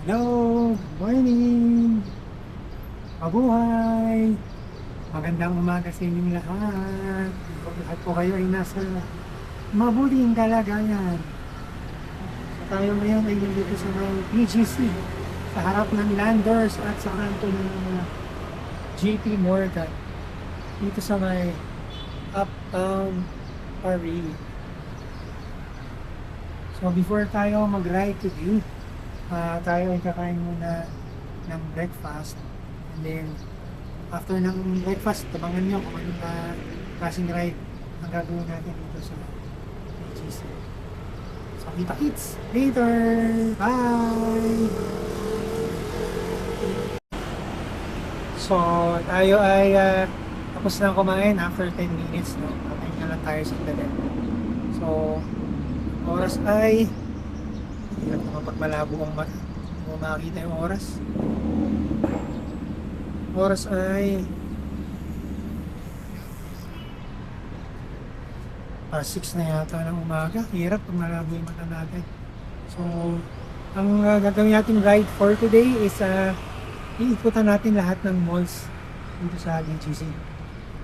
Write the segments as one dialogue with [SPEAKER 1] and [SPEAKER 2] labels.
[SPEAKER 1] Hello, morning, mabuhay, magandang umaga sa inyong lahat. Lahat po kayo ay nasa mabuting kalagayan. So tayo ngayon ay nandito sa may BGC, sa harap ng Landers at sa kanto ng JP Morgan, dito sa may Uptown Paris. So before tayo mag-ride today, tayo ay kakain muna ng breakfast. And then, after ng breakfast, tabangan nyo kung anong klaseng ride ang gagawin natin dito sa BGC. So, kita-kits later! Bye! So, tayo ay tapos na kumain after 10 minutes. No? Kakain na lang tayo sa dalit. So, oras ay hirap na kapag malabo ang mata. Kung makakita yung oras. Oras ay 6 na yata ng umaga. Hirap pag malabo yung mata natin. So, ang gagawin natin ride for today is iikutan natin lahat ng malls dito sa BGC.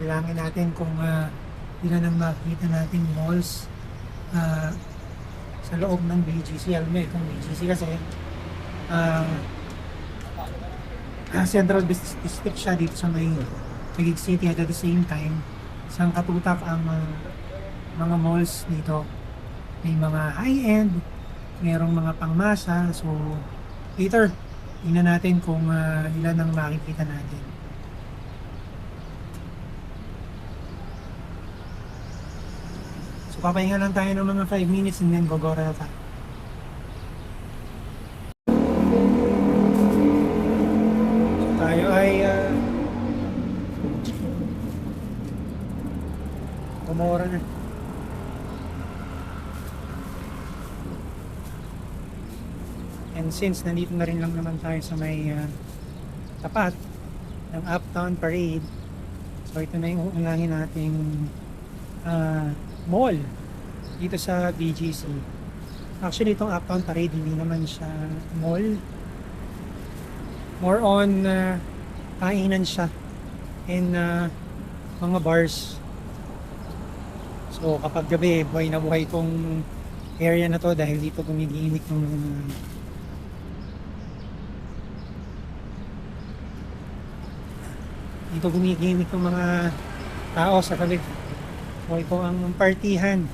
[SPEAKER 1] Bilangin natin kung ilan ang makikita natin malls sa loob ng BGC. Alam mo itong BGC kasi Central District siya dito sa may Taguig City at the same time isang katutak ang mga malls dito. May mga high-end, merong mga pangmasa. So later, tingnan natin kung ilan ang makikita natin. So papahinga lang tayo ng mga 5 minutes and then gogora na tayo. Tayo ay umora na. And since nandito na rin lang naman tayo sa may tapat ng Uptown Parade, so ito na yung uunangin nating mall dito sa BGC. Actually itong Uptown Parade hindi naman siya mall, more on kainan siya and mga bars. So kapag gabi, buhay na buhay itong area na to dahil dito gumigimik ng mga tao sa tabi. So ito ang partihan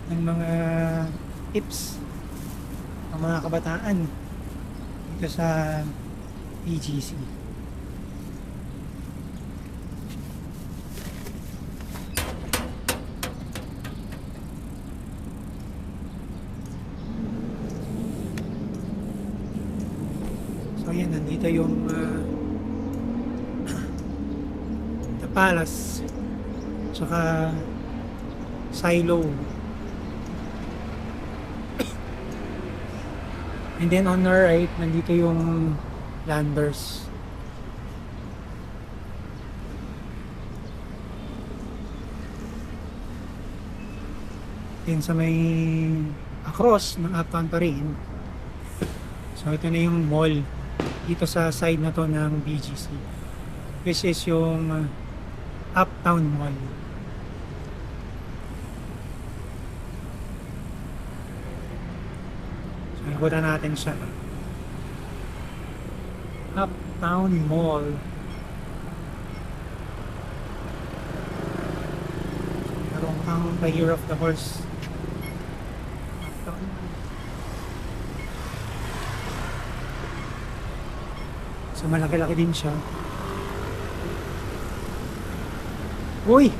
[SPEAKER 1] ng mga tips ng mga kabataan dito sa BGC. So yan, nandito yung The Palace tsaka Silo. And then on our right, nandito yung Landers. Then sa may across ng Uptown pa rin. So ito na yung mall dito sa side na to ng BGC. This is yung Uptown Mall. So ikutan natin siya. Uptown Mall. Meron kang the year of the horse. Uptown Mall. So malaki-laki din siya. Uy!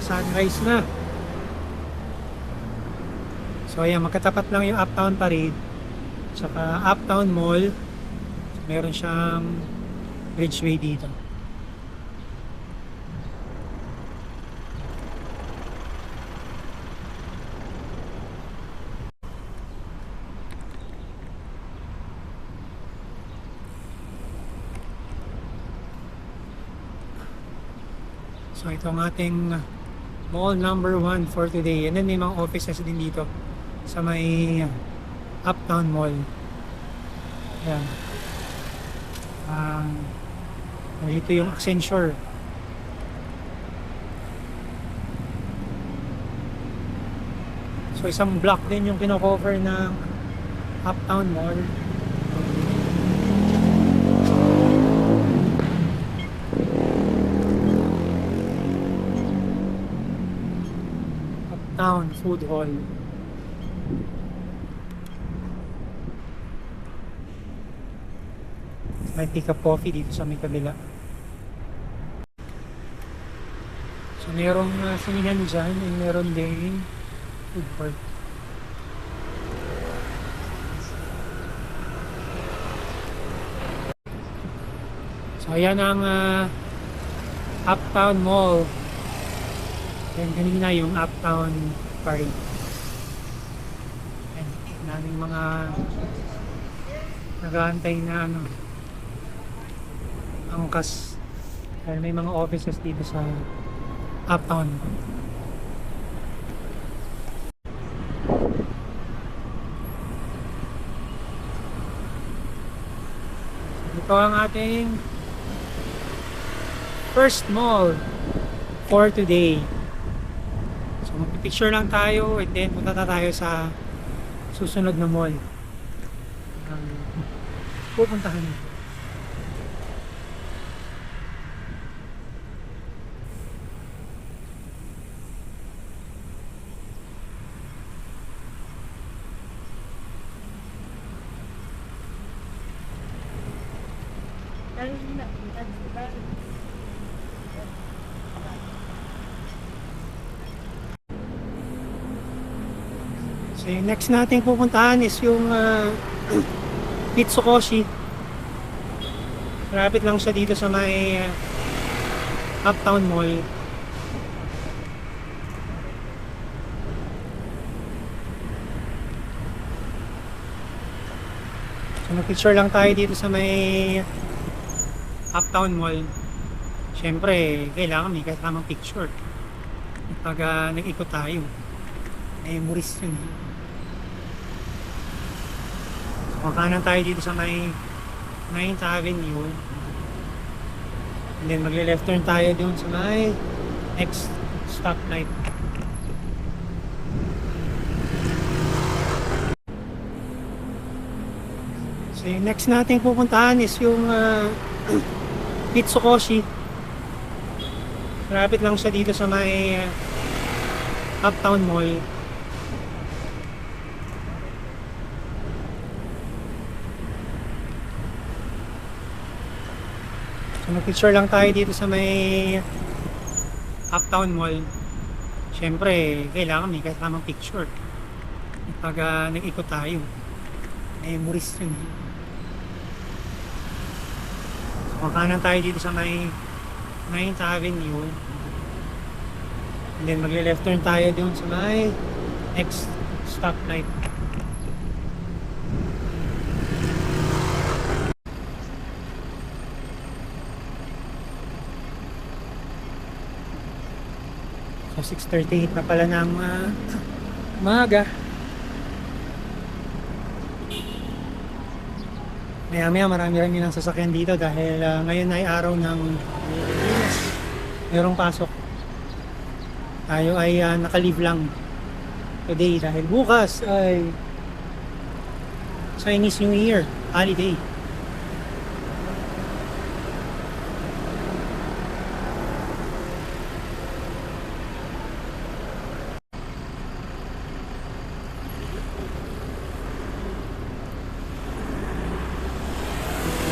[SPEAKER 1] Sunrise na. So ayan, magkatapat lang yung Uptown Parade tsaka Uptown Mall. So, meron siyang bridgeway dito. So ito ang ating mall number 1 for today. And then may mga offices din dito sa may Uptown Mall. Ayan. Dito yung Accenture. So isang block din yung kino-cover ng Uptown Mall. Uptown Food Hall. May pick up coffee dito sa may kabila. So merong sinihan dyan, and meron din food court. So ayan ang Uptown Mall. Yan kanina yung Uptown Park. Ayan, daming mga nag-aantay na angkas. Dahil may mga offices dito sa Uptown. Ito ang ating first mall for today. So magpipicture lang tayo and then punta na tayo sa susunod na mall. Pupuntahan natin. So yung next nating pupuntahan is yung Mitsukoshi. Malapit lang siya dito sa may Uptown Mall. So nag-picture lang tayo dito sa may Uptown Mall. Siyempre, kailangan may kasamang picture. Pag nag-ikot tayo, memories yun. So kanan tayo dito sa may 9th Avenue. And then magle-left turn tayo dun sa may next stoplight. So yung next nating pupuntahan is yung Mitsukoshi. Malapit lang siya dito sa may Uptown Mall. So nag-picture lang tayo dito sa may Uptown Mall. Siyempre, kailangan may kasamang picture. Pag nag-ikot tayo, memories yun. So kanan tayo dito sa may 9th Avenue. And then magle-left turn tayo dun sa may next stoplight. So 6:38 na pala ng umaga. Maya-maya marami-rami ng sasakyan dito dahil ngayon ay araw ng merong pasok. Tayo ay naka-leave lang today dahil bukas ay Chinese New Year holiday.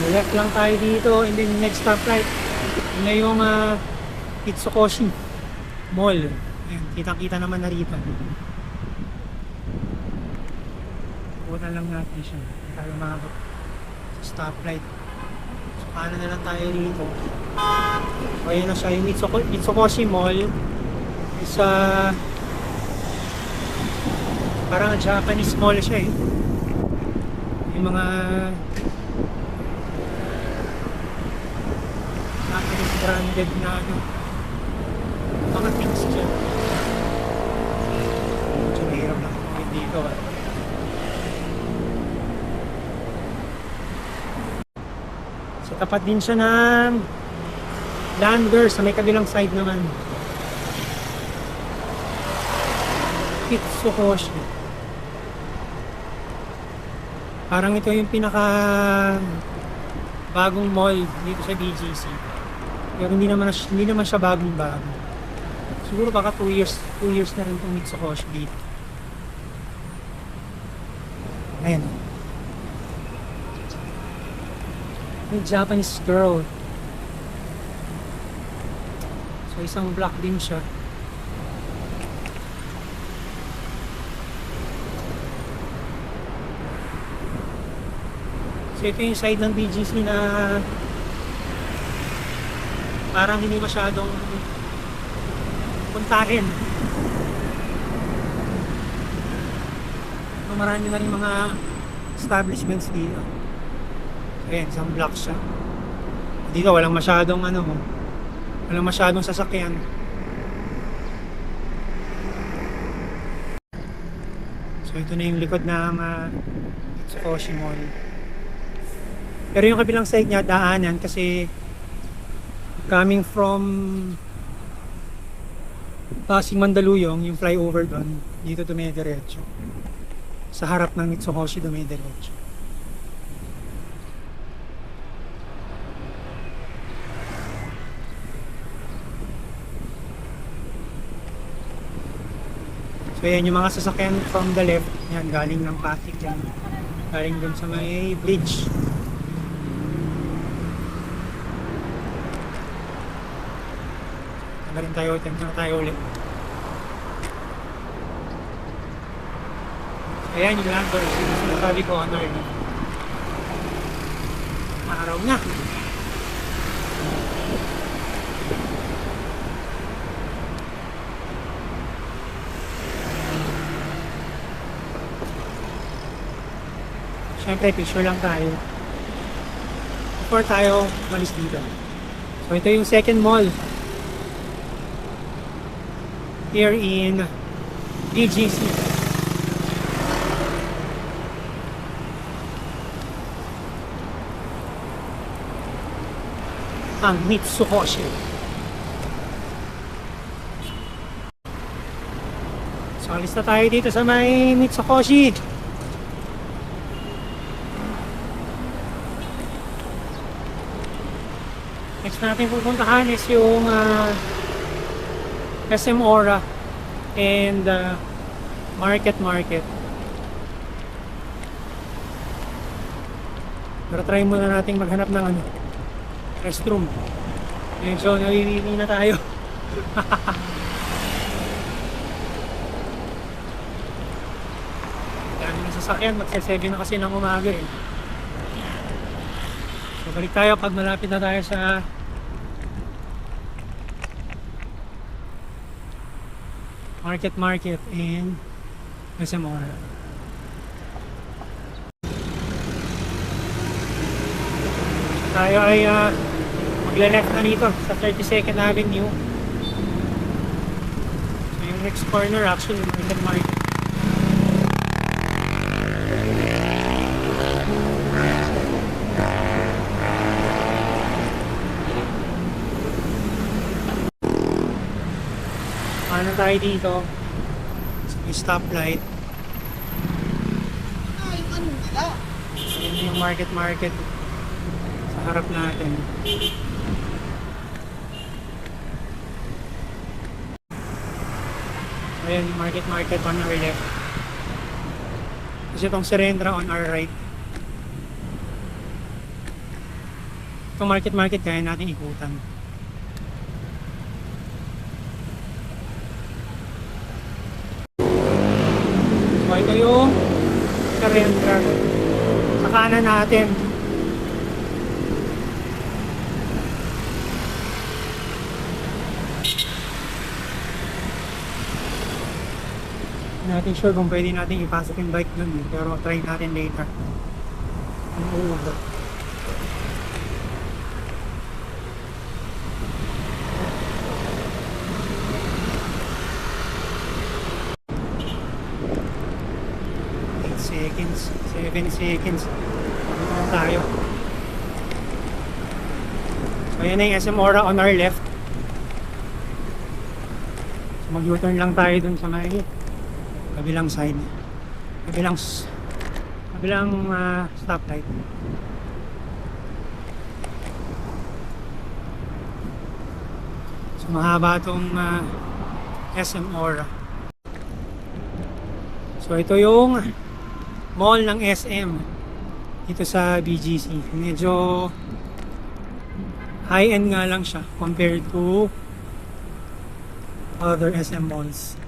[SPEAKER 1] Left lang tayo dito and then next stoplight na yung Mitsukoshi Mall. Ayan, kitang-kita naman na rito. Punan lang natin siya. Hindi tayo makabot sa stoplight. So, paano na lang tayo rito. So, ayan na siya. Yung Mitsukoshi Mall is parang Japanese mall siya eh. Yung mga Japanese branded na mga things dyan. So, mahirap na kung dito. So tapat din siya ng Lander sa may kabilang side naman. Mitsukoshi. Parang ito yung pinaka bagong mall dito sa BGC. Pero hindi naman siya bagong-bago. Siguro baka 2 years na rin itong Mitsukoshi dito. Ayan. May Japanese girl. So isang block din siya. So ito yung side ng BGC na parang hindi masyadong puntahin. Marami na rin mga establishments dito. Ayan, isang block siya. Dito walang masyadong sasakyan. So ito na yung likod ng Mitsukoshi Mall. Pero yung kabilang side niya, daanan kasi coming from Pasig Mandaluyong, yung flyover doon, dito dumidiretso. Sa harap ng Mitsukoshi dumidiretso. So yan yung mga sasakyan from the left, yan galing ng Pasig yan. Galing dun sa may bridge. Rin tayo ulit. Ayan yung Lander, sinasabi ko ano yun. Araw na. Siyempre picture lang tayo before tayo malis dito. So ito yung second mall here in BGC. Ang Mitsukoshi. So alis na tayo dito sa may Mitsukoshi. Next natin pupuntahan is yung SM Aura and Market. Pero try muna natin maghanap ng restroom. So nawirili na tayo. Dami ng sasakyan, magse-7 na kasi ng umaga eh. So balik tayo pag malapit na tayo sa Market and SM Aura. Tayo ay magle-left na dito sa 32nd Avenue. So yung next corner actually Market. Ano tayo dito? May stoplight. Ayan yung Market sa harap natin. Ayan yung Market on our left. Kasi itong Serendra on our right. Itong Market kaya natin ikutan. So ito yung Serendra sa kanan natin. Natin sure kung pwede natin ipasok yung bike dun, pero try natin later. Seconds, 7 seconds. Ano tayo? So yan na yung SM Aura on our left. So mag-U-turn lang tayo dun sa may kabilang side. Kabilang stoplight. So mahaba itong SM Aura. So ito yung mall ng SM dito sa BGC. Medyo high-end nga lang siya compared to other SM malls.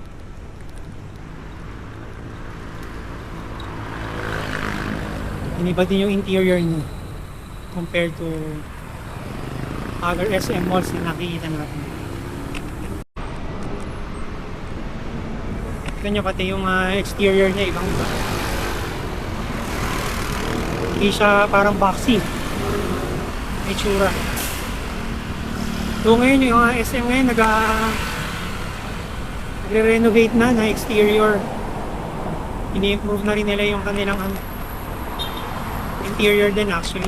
[SPEAKER 1] Iniba din yung interior niya compared to other SM malls na nakikita natin. Ito nyo pati yung exterior niya, ibang iba. Hindi siya parang boxy. May tsura. So ngayon yung SM ngayon nagre-renovate na exterior. Ini-improve na rin nila yung kanilang interior din actually.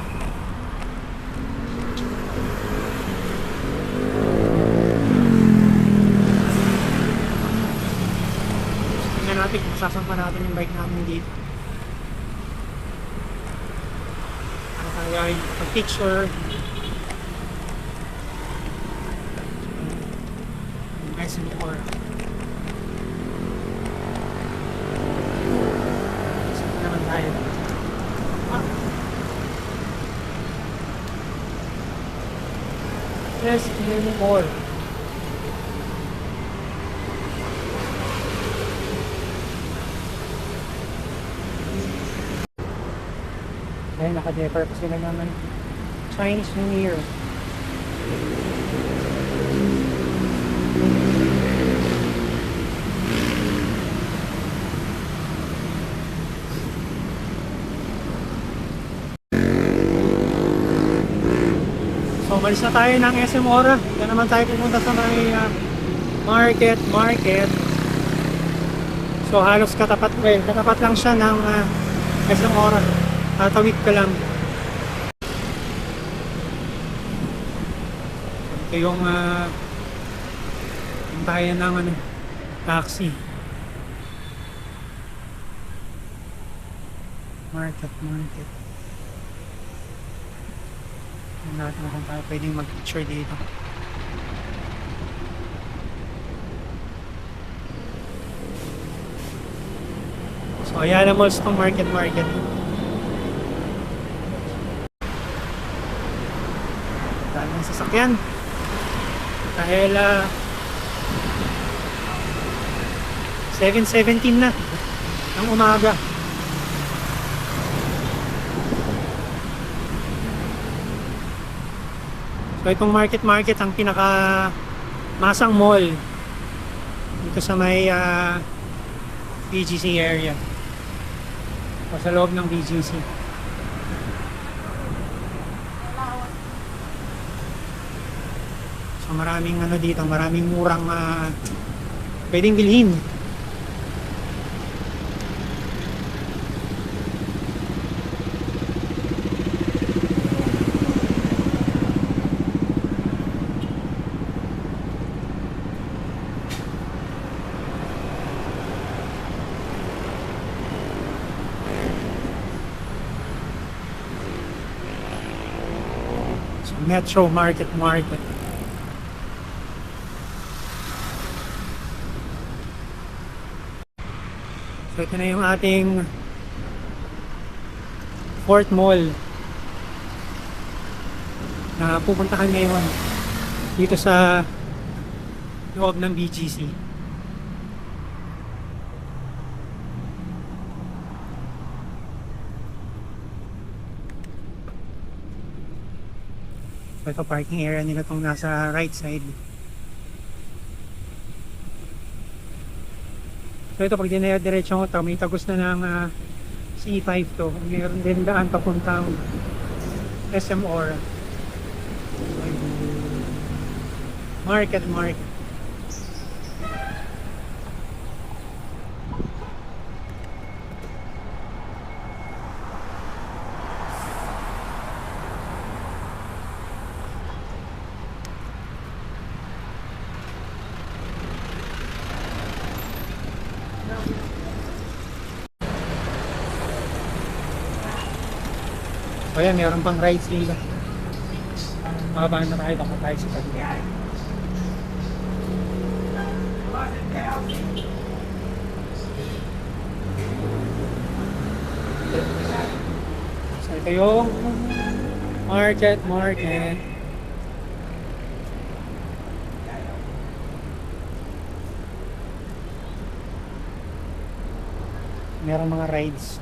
[SPEAKER 1] Tingnan natin kung sasampa natin yung bike namin dito. Ano tayo ay pag-picture. Nice and more. Saan naman tayo? Yes, clear more. Ayun, naka-defer pa sila naman. Chinese New Year. So, umalis na tayo ng SM Aura. Diyan naman tayo pupunta sa may market. So, halos katapat lang siya ng SM Aura. Tatawid ka lang. Ito yung tayo ng taxi. Market. Tignan natin kung tayo pwedeng mag-picture dito. So, Ayala Malls itong market. Daming sasakyan. Dahil 7:17 na ng umaga. So itong market ang pinaka masang mall dito sa may BGC area o sa loob ng BGC. So maraming dito, maraming murang pwedeng bilhin. Metro Market. So ito na yung ating fourth mall na pupuntahan ngayon dito sa loob ng BGC. So ito parking area nila itong nasa right side. So ito pag dinediretso ko ito, may tagos na ng C5 to. Mayroon din daan papuntang SM Aura. Market. O yan, meron pang rides dito. Mababa na tayo, baka tayo sa pagkakas. So ito yung market. Merong mga rides.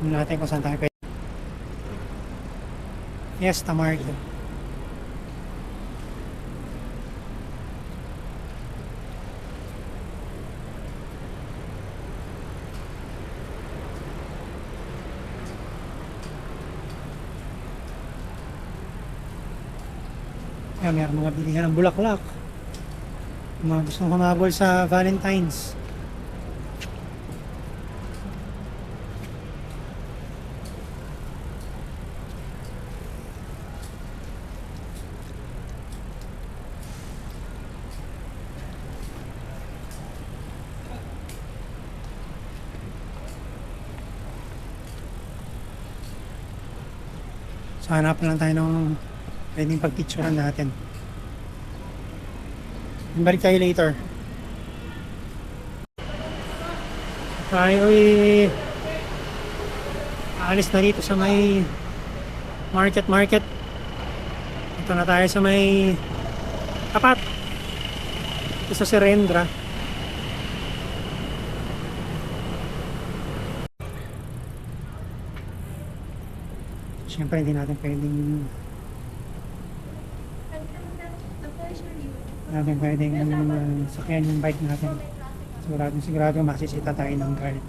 [SPEAKER 1] Tingnan natin kung saan tayo pwede. Fiesta Market. Kaya meron mga bilihan ng bulaklak. Mga gustong humabol sa Valentine's. So hanap lang tayo ng pwedeng pag-picturean natin. Balik tayo later. Tayo aalis na dito sa may market. Ito na tayo sa may tapat. Ito sa Serendra. Siyempre hindi natin pwedeng sakyan yung bike natin. Sigurado masisita tayo ng guard.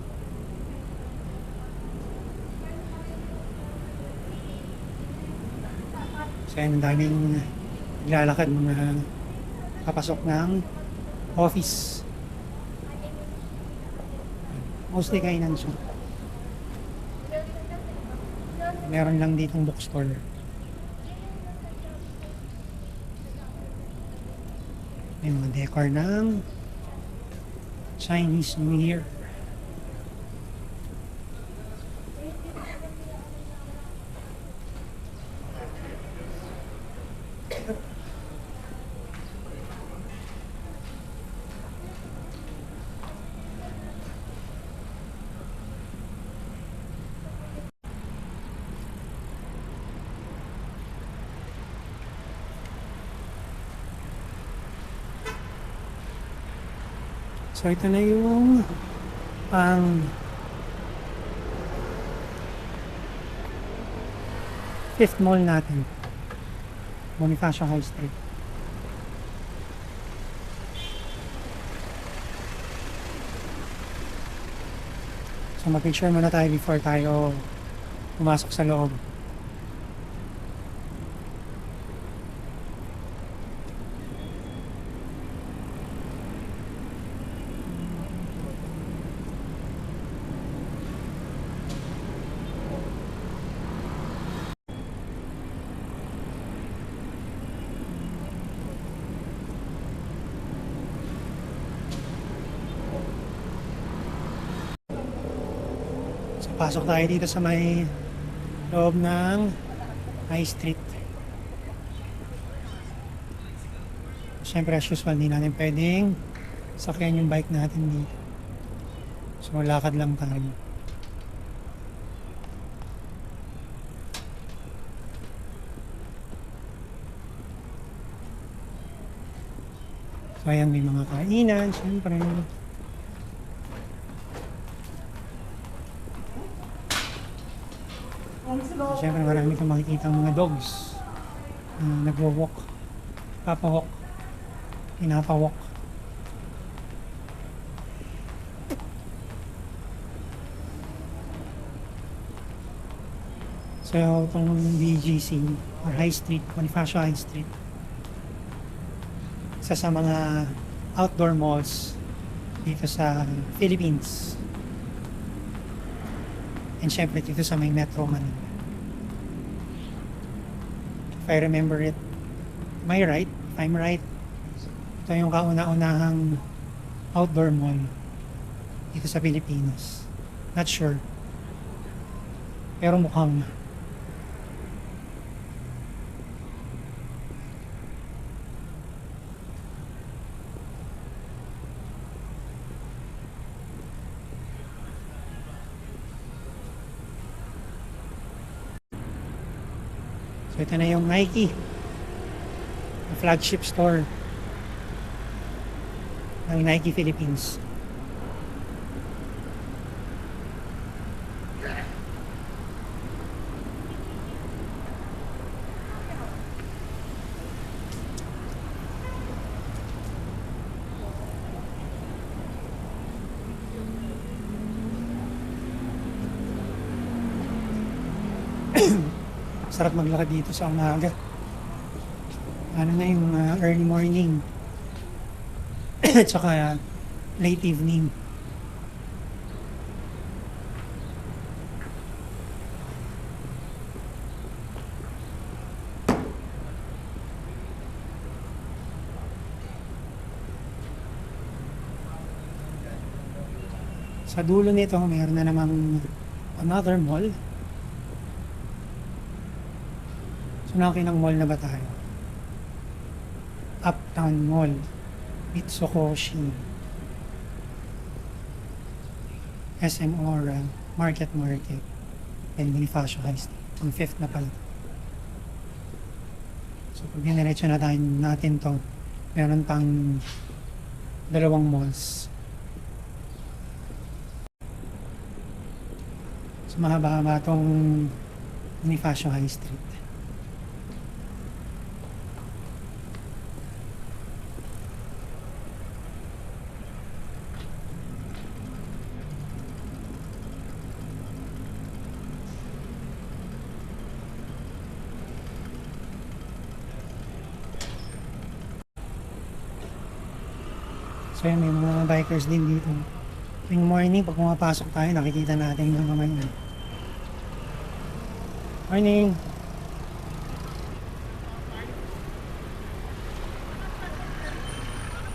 [SPEAKER 1] So yan, ang daming naglalakad, mga papasok ng office. Mostly kainan siya. Meron lang ditong bookstore. May mga decor ng Chinese New Year. So ito na yung pang fifth mall natin, Bonifacio High Street. So mag-picture muna tayo before tayo pumasok sa loob. Pasok tayo dito sa may loob ng High Street. Siyempre as usual, hindi natin pwedeng sakyan yung bike natin dito. So lakad lang tayo. So ayan, may mga kainan, siyempre. Siyempre marami kang makikita mga dogs na nagwo-walk, papawalk, pinapawalk. So itong BGC or High Street, Bonifacio High Street, isa sa mga outdoor malls dito sa Philippines. And syempre dito sa may Metro Manila. If I remember it, am I right? If if I'm right, ito yung kauna-unahang outdoor mall dito sa Pilipinas. Not sure. Pero mukhang so ito na yung Nike, yung flagship store ng Nike Philippines. Sarap maglakad dito sa umaga. Ano na yung early morning. Tsaka late evening. Sa dulo nito, mayroon na namang another mall. So nakinang mall na ba tayo? Uptown Mall, Mitsukoshi, SM Aura, Market, and Bonifacio High Street. Ang 5th na pala. So pag diniretso na tayo natin to, meron pang dalawang malls. So mahaba-haba tong Bonifacio High Street. So yun, may mga bikers din dito. Tuwing morning, pag pumapasok tayo, nakikita natin yung mga yun. Morning!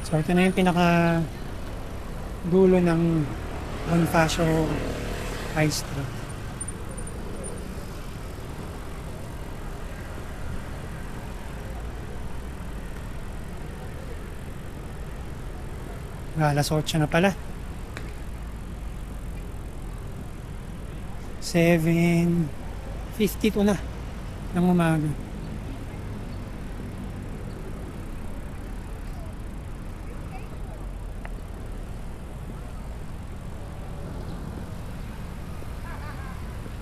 [SPEAKER 1] So ito na yung pinaka dulo ng Bonifacio High Street. Alas 8 na pala. 7:52 na ng umaga.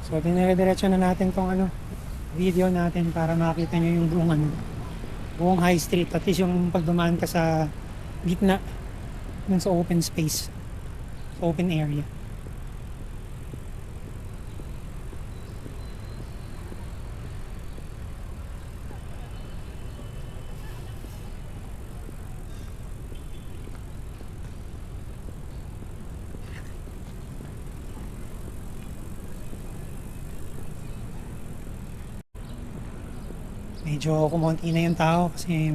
[SPEAKER 1] So dinire-diretso na natin tong video natin para makita nyo yung buong high street. At least yung pagdumaan ka sa gitna dun sa open space, sa open area. Medyo kumonti na yung tao kasi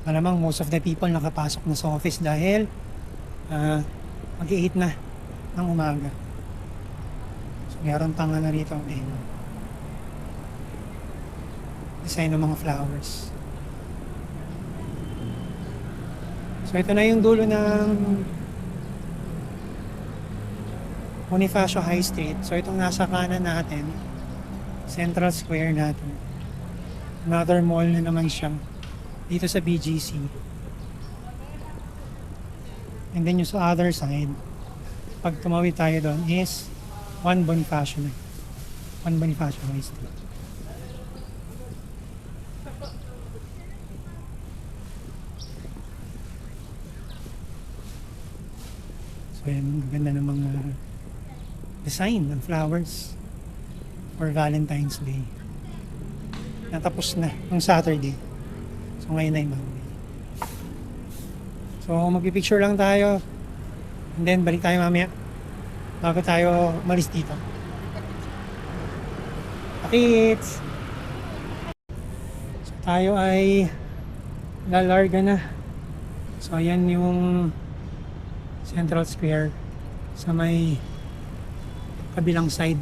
[SPEAKER 1] malamang most of the people nakapasok na sa office dahil mag-8 na ng umaga. So meron pang rito design ng mga flowers. So ito na yung dulo ng Bonifacio High Street. So itong nasa kanan natin, Central Square natin. Another mall na naman siya dito sa BGC. And then yung sa other side, pag tumawid tayo doon is 1 Bonifacio na. 1 Bonifacio High Street. So yan, ganda ng mga design ng flowers for Valentine's Day. Natapos na ng Saturday. So ngayon ay Monday. So magpipicture lang tayo and then balik tayo mamaya bago tayo umalis dito. Okay, so tayo ay lalarga na. So ayan yung Central Square sa may kabilang side.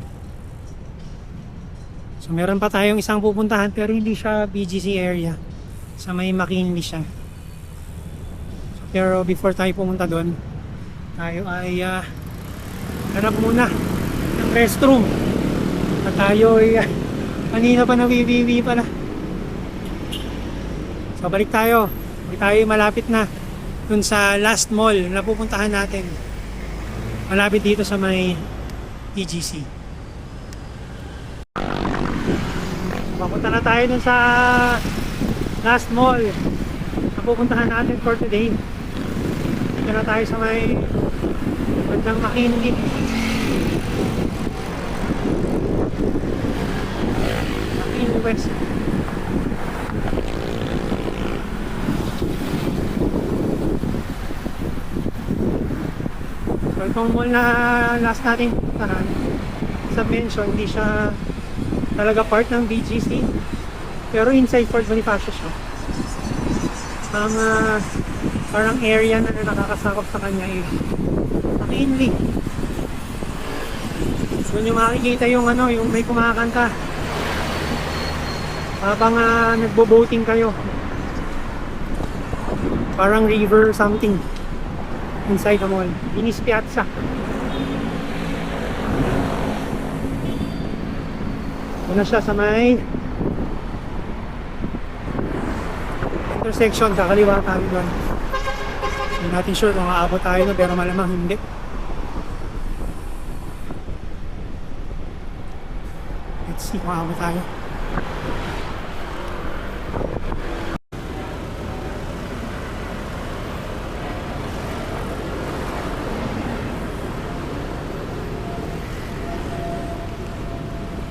[SPEAKER 1] So meron pa tayong isang pupuntahan pero hindi siya BGC area. Sa may McKinley siya. So, pero before tayo pumunta doon, tayo ay hanap muna ng restroom. At tayo ay kanina pa nawiwiwi pala. So balik tayo. Balik tayo malapit na dun sa last mall na pupuntahan natin. Malapit dito sa may EGC. Papunta na tayo dun sa last mall na pupuntahan natin for today. Dito na tayo sa may bandang McKinley. McKinley West. So itong mall na last nating puntahan sa mention, hindi siya talaga part ng BGC pero inside Fort Bonifacio siya. Ang parang area na nakakasakop sa kanya is McKinley. Doon yung makikita yung yung may kumakanta habang nagbo-boating kayo, parang river something inside the mall. Venice Piazza. Una siya sa may intersection, kakaliwa tayo doon. Hindi natin sure kung aabot tayo na, pero malamang hindi. Let's see kung aabot tayo.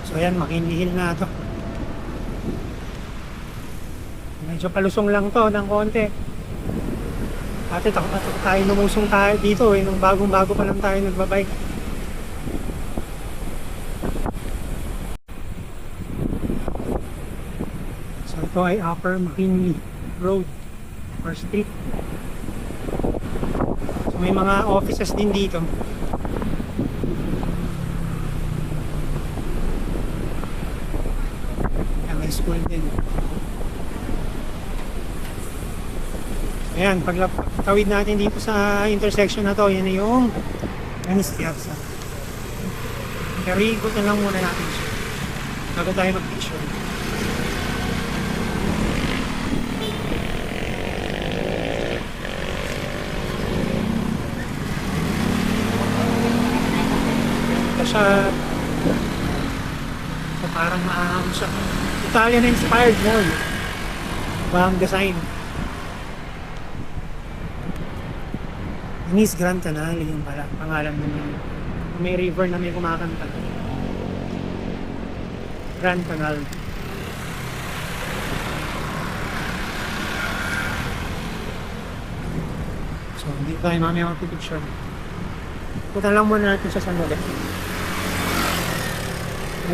[SPEAKER 1] So ayan, McKinley Hill na ito. Medyo palusong lang to ng konti. Ate, takot tayo lumusong tayo dito nung bagong-bago pa lang tayo nagbabike. So ito ay Upper McKinley Road or Street. So may mga offices din dito. May school din. Ayan, pagtawid natin dito sa intersection na to, yan na yung Venice Piazza. Pero ikot na lang muna natin siya bago tayo mag-picture. Ito siya, so parang maaham siya. Italian inspired mall. Bang design. Venice Grand Canal yung pala pangalan ng may river na may kumakanta. Grand Canal. So hindi tayo mamaya magpipicture. Punta lang muna natin sa San Miguel.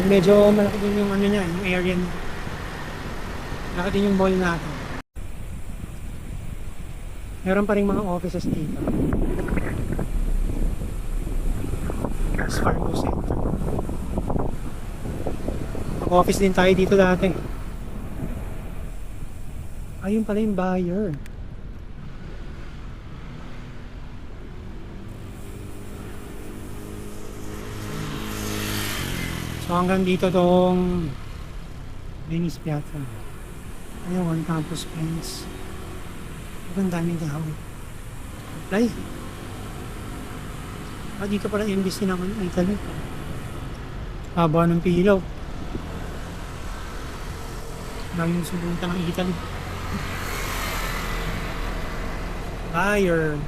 [SPEAKER 1] Medyo malaki din yung niya, yung area niya. Malaki din yung mall natin. Meron pa rin mga offices dito. As Fargo Center. Mag-office din tayo dito dati. Ayun pala yung buyer. So hanggang dito tong Venice Piazza. Ayun, One Campus Plains. Ang daming kahoy. Ay! Dito pala embassy naman ng Italy. Haba ng pilaw. Daming sumunta ng Italy. Buyer.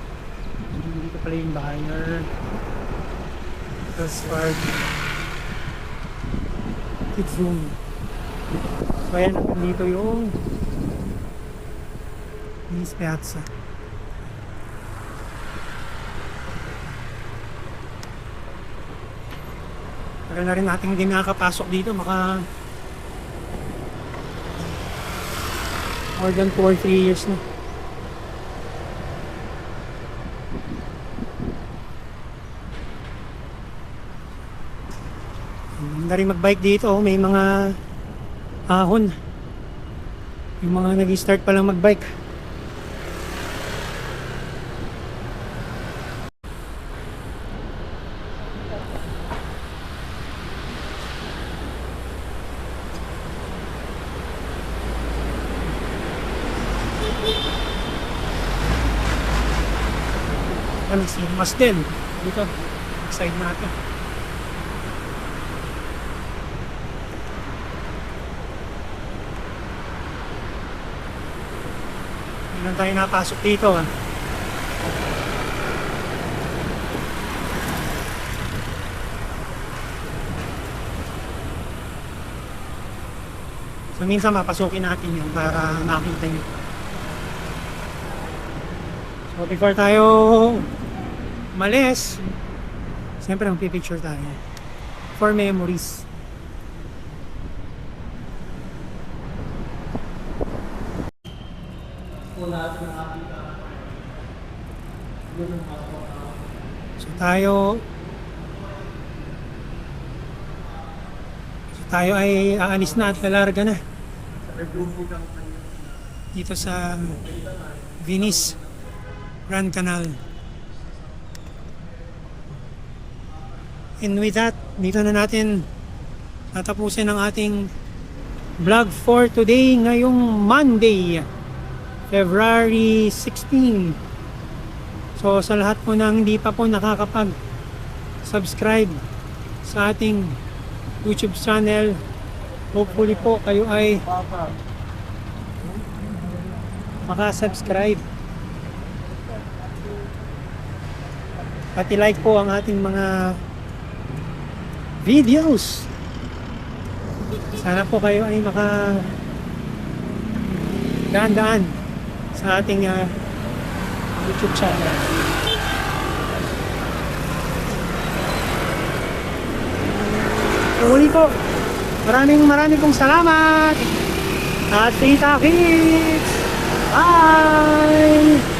[SPEAKER 1] Dito pala yung buyer. That's part. Kids room. So ayan, dito yung Venice Piazza. Tagal na rin natin hindi nakakapasok dito. More than 2 or 3 years na. Maganda rin magbike dito. May mga ahon. Yung mga nag-start pa lang magbike. Ano, mas din. Dito. Side natin. Hindi lang tayo napasok dito. Ah. So minsan mapasukin natin yun para makita nyo. So before tayo umalis, siyempre magpipicture tayo for memories. So tayo ay aalis na at lalarga na dito sa Venice Grand Canal. And with that, dito na natin tatapusin ang ating vlog for today ngayong Monday, February 16. So sa lahat po nang hindi pa po nakakapag-subscribe sa ating YouTube channel, hopefully po kayo ay makasubscribe. At i-like po ang ating mga videos. Sana po kayo ay makagandaan sa ating YouTube channel. Uli po, maraming pong salamat at kita-kits! Bye!